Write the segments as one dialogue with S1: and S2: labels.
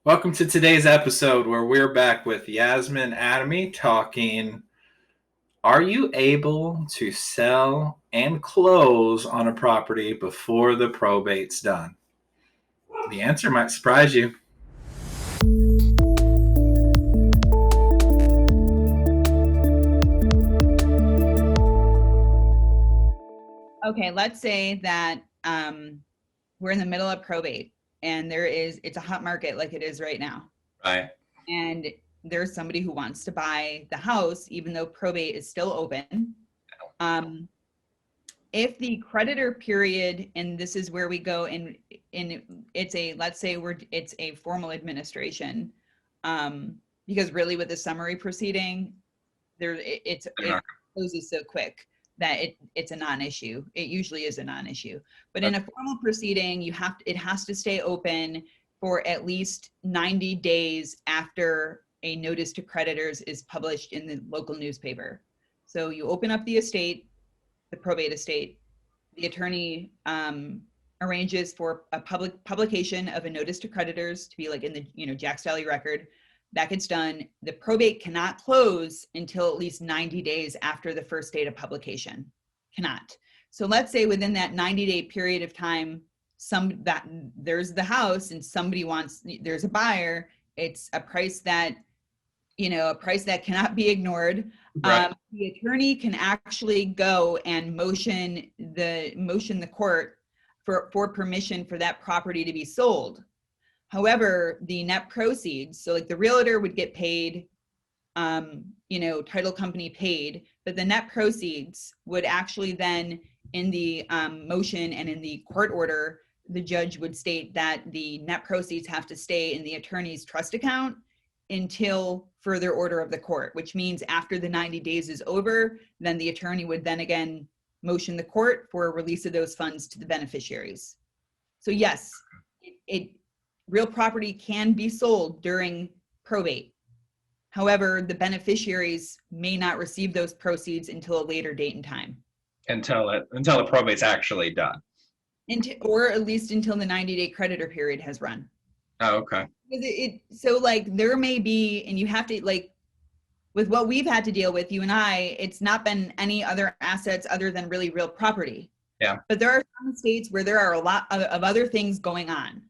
S1: Welcome to today's episode where we're back with Yasmin Adamy talking, are you able to sell and close on a property before the probate's done? The answer might surprise you.
S2: Okay, let's say that we're in the middle of probate and it's a hot market like it is right now.
S1: Right.
S2: And there's somebody who wants to buy the house even though probate is still open. If the creditor period, and this is where we go in it's a formal administration, because really with the summary proceeding, it closes so quick that it's a non-issue. It usually is a non-issue. But in a formal proceeding, it has to stay open for at least 90 days after a notice to creditors is published in the local newspaper. So you open up the estate, the probate estate, the attorney arranges for a publication of a notice to creditors to be like in the Jack Staley record. That gets done. The probate cannot close until at least 90 days after the first date of publication. Cannot. So let's say within that 90-day period of time, there's the house and there's a buyer. It's a price that cannot be ignored.
S1: Right.
S2: The attorney can actually go and motion the court for permission for that property to be sold. However, the net proceeds, so like the realtor would get paid, title company paid, but the net proceeds would actually then in the motion and in the court order, the judge would state that the net proceeds have to stay in the attorney's trust account until further order of the court, which means after the 90 days is over, then the attorney would then again motion the court for a release of those funds to the beneficiaries. So yes, real property can be sold during probate. However, the beneficiaries may not receive those proceeds until a later date and time.
S1: Until the probate's actually done.
S2: Or at least until the 90-day creditor period has run.
S1: Oh, okay.
S2: So like there may be, and you have to with what we've had to deal with, you and I, it's not been any other assets other than really real property.
S1: Yeah.
S2: But there are some states where there are a lot of other things going on.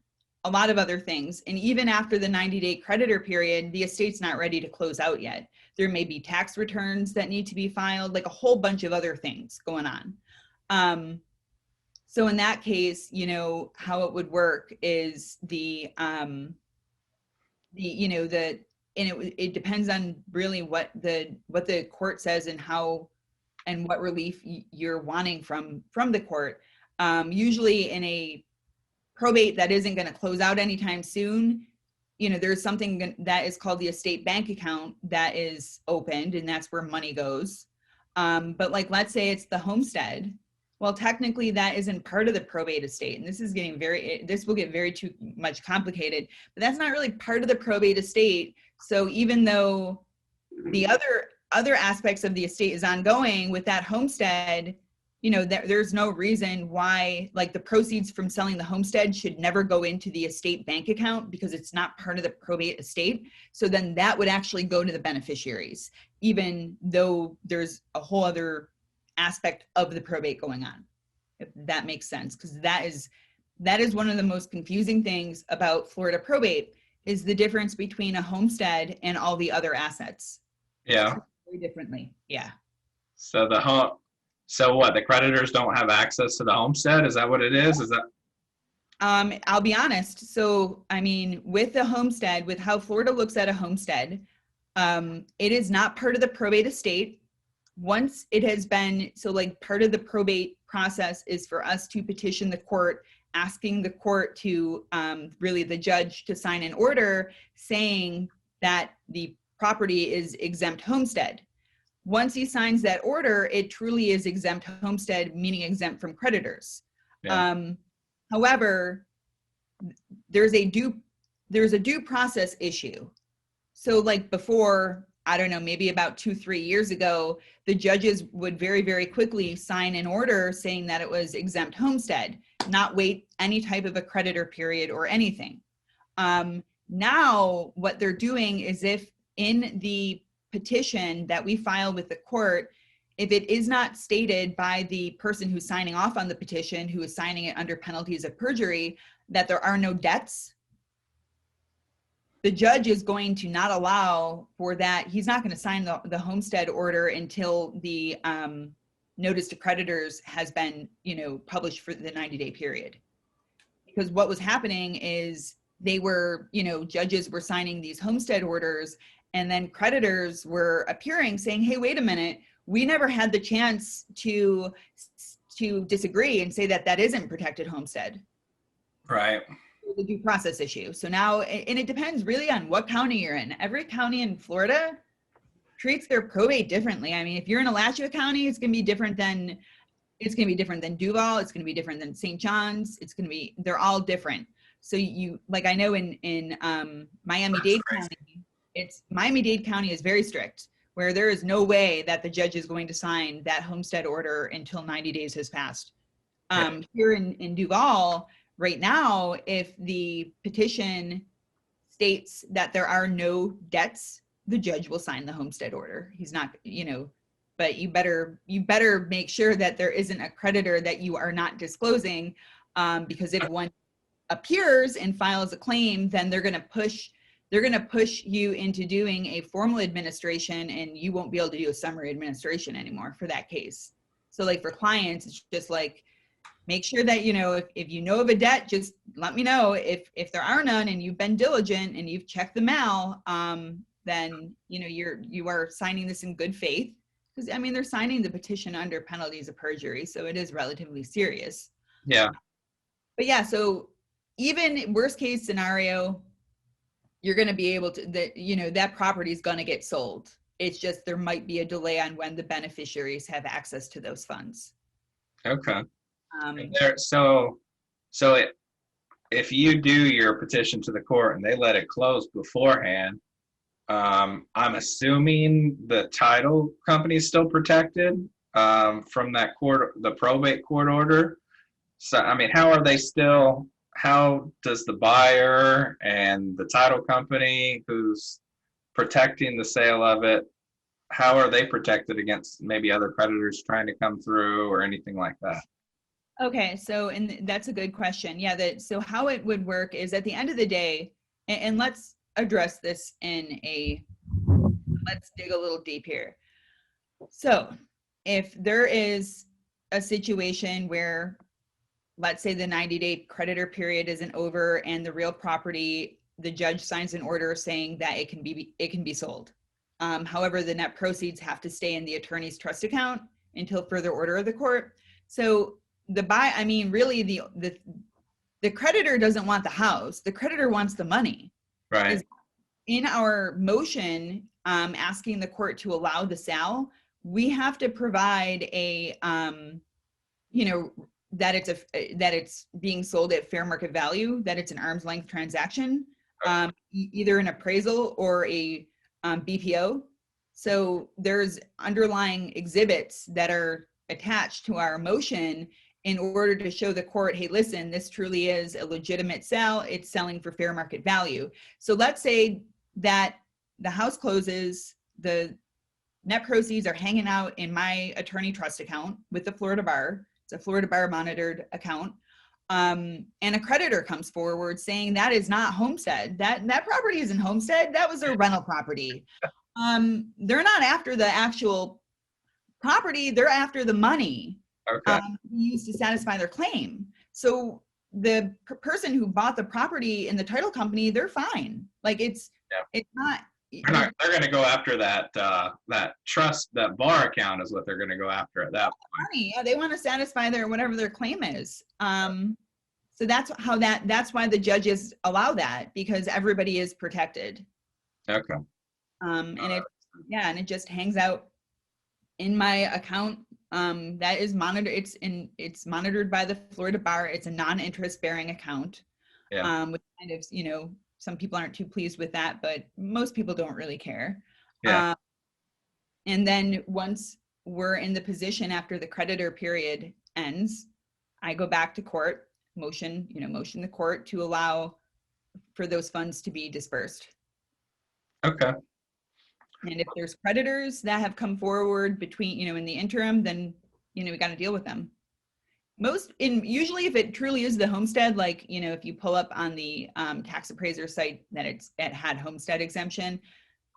S2: A lot of other things. And even after the 90-day creditor period, the estate's not ready to close out yet. There may be tax returns that need to be filed, like a whole bunch of other things going on. So in that case, how it would work is it depends on really what the court says and how and what relief you're wanting from the court. Usually in a probate that isn't going to close out anytime soon, there's something that is called the estate bank account that is opened, and that's where money goes. But like, let's say it's the homestead. Well, technically that isn't part of the probate estate. And this will get very too much complicated, but that's not really part of the probate estate. So even though the other aspects of the estate is ongoing with that homestead, there's no reason why like the proceeds from selling the homestead should never go into the estate bank account because it's not part of the probate estate. So then that would actually go to the beneficiaries, even though there's a whole other aspect of the probate going on, if that makes sense. Because that is one of the most confusing things about Florida probate is the difference between a homestead and all the other assets.
S1: Yeah.
S2: Very differently. Yeah.
S1: So what? The creditors don't have access to the homestead? Is that what it is? Is that?
S2: I'll be honest. So, I mean, with the homestead, with how Florida looks at a homestead, it is not part of the probate estate. Once it has been, so like part of the probate process is for us to petition the court, asking the court to really the judge to sign an order saying that the property is exempt homestead. Once he signs that order, it truly is exempt homestead, meaning exempt from creditors. Yeah. However, there's a due process issue. So like before, I don't know, maybe about 2-3 years ago, the judges would very, very quickly sign an order saying that it was exempt homestead, not wait any type of a creditor period or anything. Now what they're doing is, if in the petition that we file with the court, if it is not stated by the person who's signing off on the petition, who is signing it under penalties of perjury, that there are no debts, the judge is going to not allow for that. He's not going to sign the homestead order until the notice to creditors has been, published for the 90-day period. Because what was happening is they were, judges were signing these homestead orders, and then creditors were appearing saying, hey, wait a minute, we never had the chance to disagree and say that that isn't protected homestead.
S1: Right.
S2: The due process issue. So now, and it depends really on what county you're in. Every county in Florida treats their probate differently. I mean, if you're in Alachua County, it's going to be different than Duval. It's going to be different than St. John's. They're all different. So I know in Miami-Dade County, Miami-Dade County is very strict, where there is no way that the judge is going to sign that homestead order until 90 days has passed. Here in Duval, right now, if the petition states that there are no debts, the judge will sign the homestead order. He's not, but you better make sure that there isn't a creditor that you are not disclosing, because if one appears and files a claim, then they're going to push you into doing a formal administration, and you won't be able to do a summary administration anymore for that case. So like for clients, it's just like, make sure that, if you know of a debt, just let me know. If there are none and you've been diligent and you've checked the mail, then, you are signing this in good faith. Because, I mean, they're signing the petition under penalties of perjury, so it is relatively serious.
S1: Yeah.
S2: But yeah, so even worst case scenario, you're going to be able to, that property is going to get sold. It's just there might be a delay on when the beneficiaries have access to those funds.
S1: Okay. If you do your petition to the court and they let it close beforehand, I'm assuming the title company is still protected from that the probate court order. So, I mean, how does the buyer and the title company who's protecting the sale of it, how are they protected against maybe other creditors trying to come through or anything like that?
S2: Okay, so, and that's a good question. Yeah, so how it would work is, at the end of the day, and let's address this let's dig a little deep here. So if there is a situation where, let's say, the 90-day creditor period isn't over and the real property, the judge signs an order saying that it can be sold. However, the net proceeds have to stay in the attorney's trust account until further order of the court. So really the creditor doesn't want the house. The creditor wants the money.
S1: Right.
S2: In our motion, asking the court to allow the sale, we have to provide that it's being sold at fair market value, that it's an arm's length transaction, either an appraisal or a BPO. So there's underlying exhibits that are attached to our motion in order to show the court, hey, listen, this truly is a legitimate sale. It's selling for fair market value. So let's say that the house closes, the net proceeds are hanging out in my attorney trust account with the Florida Bar. It's a Florida Bar monitored account. And a creditor comes forward saying that is not homestead. That property isn't homestead. That was a rental property. They're not after the actual property. They're after the money.
S1: Okay.
S2: Used to satisfy their claim. So the person who bought the property in the title company, they're fine. Like it's not.
S1: They're going to go after that trust, that bar account is what they're going to go after at that point.
S2: Money. Yeah, they want to satisfy whatever their claim is. So that's why the judges allow that, because everybody is protected.
S1: Okay.
S2: And it just hangs out in my account. That is monitored. It's monitored by the Florida Bar. It's a non-interest bearing account.
S1: Yeah.
S2: Which kind of, some people aren't too pleased with that, but most people don't really care.
S1: Yeah.
S2: And then once we're in the position after the creditor period ends, I go back to court, motion the court to allow for those funds to be dispersed.
S3: Okay.
S2: And if there's creditors that have come forward between, in the interim, then, we got to deal with them. Usually if it truly is the homestead, like, if you pull up on the tax appraiser site that it had homestead exemption,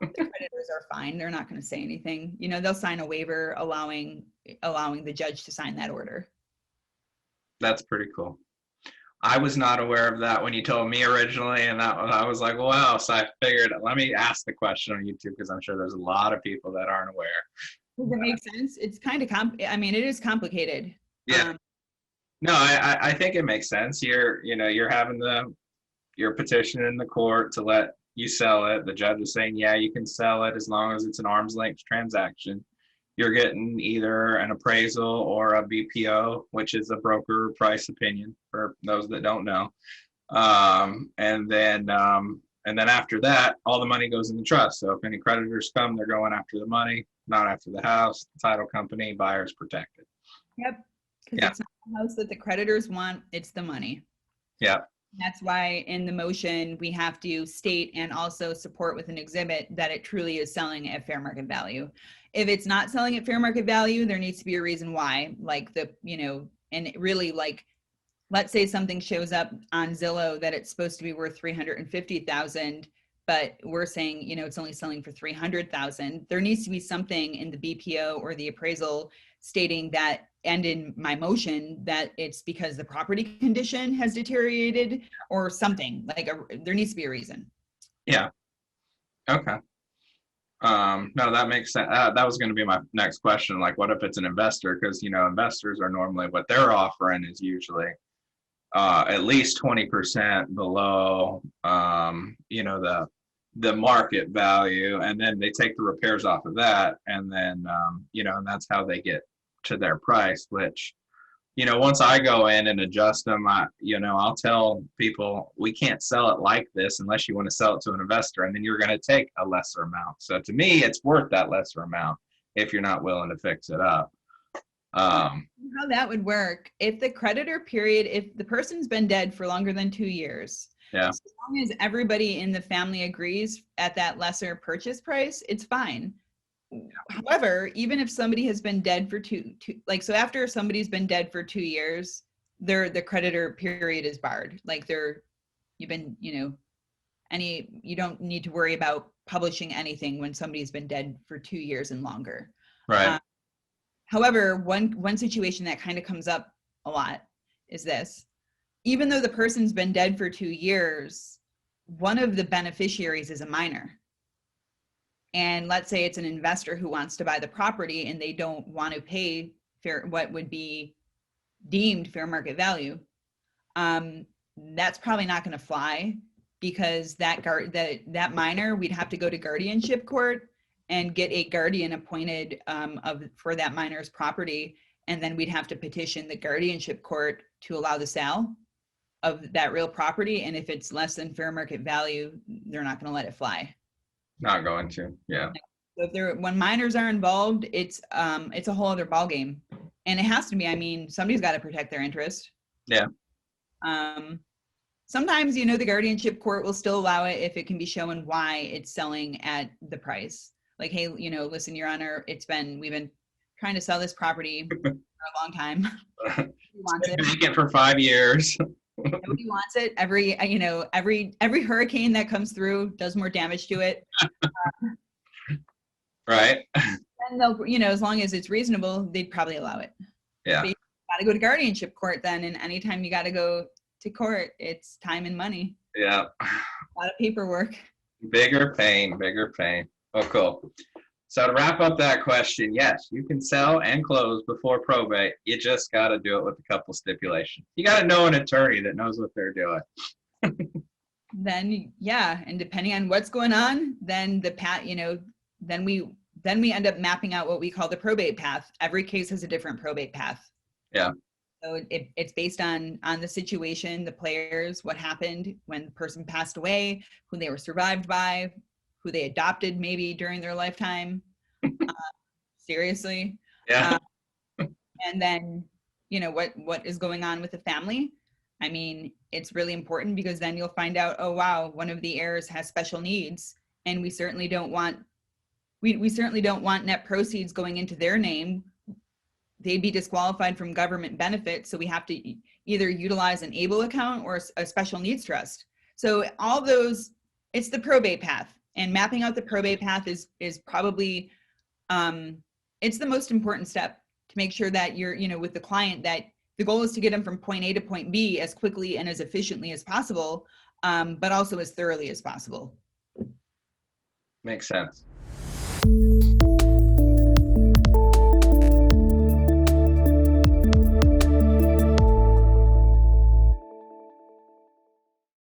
S2: the creditors are fine. They're not going to say anything. They'll sign a waiver allowing the judge to sign that order.
S3: That's pretty cool. I was not aware of that when you told me originally, and I was like, wow. So I figured, let me ask the question on YouTube, because I'm sure there's a lot of people that aren't aware.
S2: Does it make sense? It's kind of it is complicated.
S3: Yeah. No, I think it makes sense. You're having your petition in the court to let you sell it. The judge is saying, yeah, you can sell it as long as it's an arm's length transaction. You're getting either an appraisal or a BPO, which is a broker price opinion for those that don't know. And then after that, all the money goes in the trust. So if any creditors come, they're going after the money, not after the house. The title company, buyer's protected.
S2: Yep. Because it's not the house that the creditors want, it's the money.
S3: Yeah.
S2: That's why in the motion, we have to state and also support with an exhibit that it truly is selling at fair market value. If it's not selling at fair market value, there needs to be a reason why, like and really, like, let's say something shows up on Zillow that it's supposed to be worth $350,000, but we're saying, it's only selling for $300,000. There needs to be something in the BPO or the appraisal stating that, and in my motion, that it's because the property condition has deteriorated or something. Like there needs to be a reason.
S3: Yeah. Okay. No, that makes sense. That was going to be my next question. Like, what if it's an investor? Because, investors are normally, what they're offering is usually at least 20% below, the market value. And then they take the repairs off of that. And then, and that's how they get to their price, which, once I go in and adjust them, I'll tell people, we can't sell it like this unless you want to sell it to an investor, and then you're going to take a lesser amount. So to me, it's worth that lesser amount if you're not willing to fix it up.
S2: How that would work, if the creditor period, if the person's been dead for longer than 2 years,
S3: yeah,
S2: as long as everybody in the family agrees at that lesser purchase price, it's fine. However, even if somebody has been dead for so after somebody's been dead for 2 years, the creditor period is barred. Like you don't need to worry about publishing anything when somebody's been dead for 2 years and longer.
S3: Right.
S2: However, one situation that kind of comes up a lot is this. Even though the person's been dead for 2 years, one of the beneficiaries is a minor. And let's say it's an investor who wants to buy the property and they don't want to pay what would be deemed fair market value. That's probably not going to fly, because that minor, we'd have to go to guardianship court and get a guardian appointed for that minor's property. And then we'd have to petition the guardianship court to allow the sale of that real property. And if it's less than fair market value, they're not going to let it fly.
S3: Not going to, yeah.
S2: So when minors are involved, it's a whole other ballgame, and it has to be. Somebody's got to protect their interest.
S3: Yeah.
S2: Sometimes, the guardianship court will still allow it if it can be shown why it's selling at the price. Like, hey, listen, Your Honor, we've been trying to sell this property for a long time. Nobody wants it.
S3: Make it for 5 years.
S2: Nobody wants it. Every hurricane that comes through does more damage to it.
S3: Right.
S2: And they'll, as long as it's reasonable, they'd probably allow it.
S3: Yeah.
S2: But you got to go to guardianship court then, and anytime you got to go to court, it's time and money.
S3: Yeah.
S2: A lot of paperwork.
S3: Bigger pain. Oh, cool. So to wrap up that question, yes, you can sell and close before probate. You just got to do it with a couple stipulations. You got to know an attorney that knows what they're doing.
S2: Then, yeah, and depending on what's going on, then then we end up mapping out what we call the probate path. Every case has a different probate path.
S3: Yeah.
S2: So it's based on the situation, the players, what happened when the person passed away, who they were survived by, who they adopted maybe during their lifetime. Seriously.
S3: Yeah.
S2: And then, what is going on with the family. I mean, it's really important because then you'll find out, oh wow, one of the heirs has special needs, and we certainly don't want we certainly don't want net proceeds going into their name. They'd be disqualified from government benefits, so we have to either utilize an ABLE account or a special needs trust. So all those, it's the probate path, and mapping out the probate path is probably it's the most important step to make sure that you're, you know, with the client, that the goal is to get them from point A to point B as quickly and as efficiently as possible, but also as thoroughly as possible.
S3: Makes sense.